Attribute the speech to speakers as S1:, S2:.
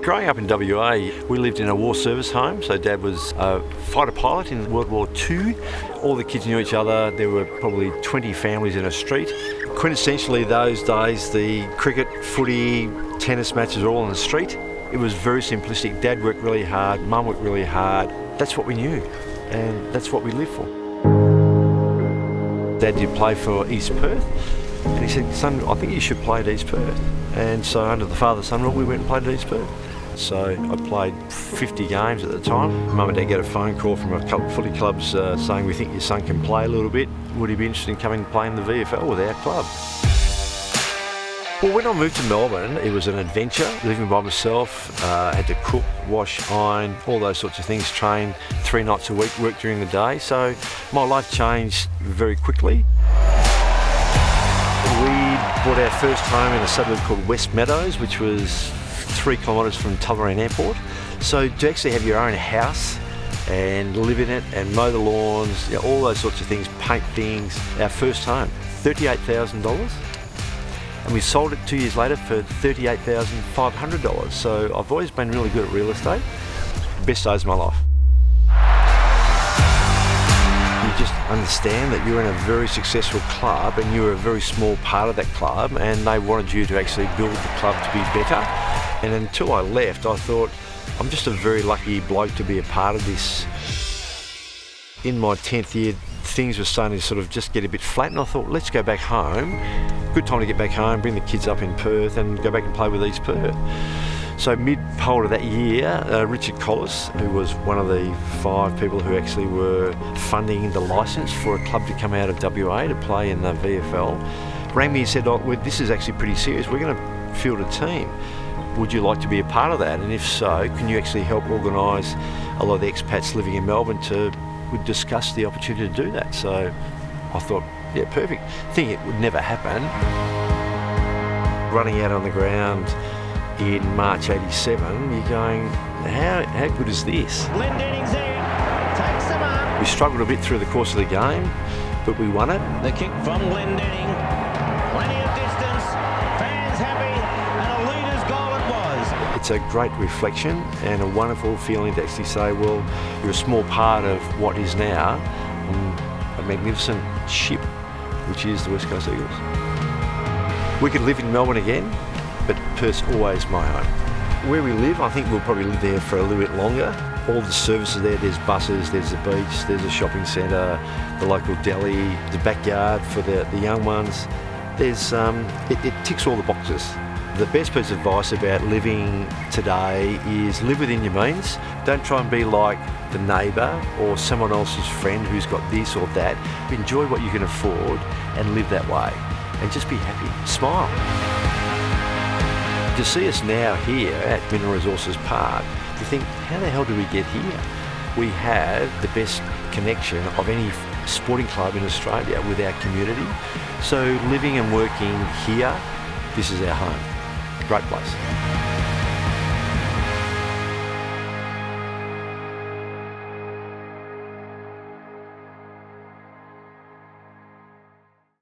S1: Growing up in WA, we lived in a war service home, so Dad was a fighter pilot in World War II. All the kids knew each other. There were probably 20 families in a street. Quintessentially those days, the cricket, footy, tennis matches were all on the street. It was very simplistic. Dad worked really hard, Mum worked really hard. That's what we knew, and that's what we lived for. Dad did play for East Perth, and he said, "Son, I think you should play at East Perth." And so under the father-son rule, we went and played at East Perth. So I played 50 games at the time. Mum and Dad get a phone call from a couple of footy clubs saying, "We think your son can play a little bit. Would he be interested in coming and playing the VFL with our club?" Well, when I moved to Melbourne, it was an adventure, living by myself. Had to cook, wash, iron, all those sorts of things, train 3 nights a week, work during the day. So my life changed very quickly. We bought our first home in a suburb called West Meadows, which was 3 kilometres from Tullamarine Airport. So to actually have your own house and live in it and mow the lawns, you know, all those sorts of things, paint things, our first home, $38,000. And we sold it 2 years later for $38,500. So I've always been really good at real estate. Best days of my life. You just understand that you're in a very successful club and you're a very small part of that club, and they wanted you to actually build the club to be better. And until I left, I thought, I'm just a very lucky bloke to be a part of this. In my 10th year, things were starting to sort of just get a bit flat, and I thought, let's go back home. Good time to get back home, bring the kids up in Perth and go back and play with East Perth. So mid-poll of that year, Richard Collis, who was one of the 5 people who actually were funding the licence for a club to come out of WA to play in the VFL, rang me and said, "Oh, this is actually pretty serious. We're going to field a team. Would you like to be a part of that? And if so, can you actually help organise a lot of the expats living in Melbourne to would discuss the opportunity to do that?" So I thought, yeah, perfect. Thinking it would never happen. Running out on the ground in March '87, you're going, how good is this?
S2: Glendinning's in, takes them up.
S1: We struggled a bit through the course of the game, but we won it.
S2: The kick from Glendinning, plenty of distance, fans happy, and a leader's goal it was.
S1: It's a great reflection and a wonderful feeling to actually say, well, you're a small part of what is now a magnificent ship, which is the West Coast Eagles. We could live in Melbourne again, but Perth's always my home. Where we live, I think we'll probably live there for a little bit longer. All the services there, there's buses, there's the beach, there's a shopping centre, the local deli, the backyard for the young ones. There's it ticks all the boxes. The best piece of advice about living today is live within your means. Don't try and be like the neighbour or someone else's friend who's got this or that. Enjoy what you can afford and live that way. And just be happy. Smile. To see us now here at Mineral Resources Park, you think, how the hell did we get here? We have the best connection of any sporting club in Australia with our community. So living and working here, this is our home. Great place.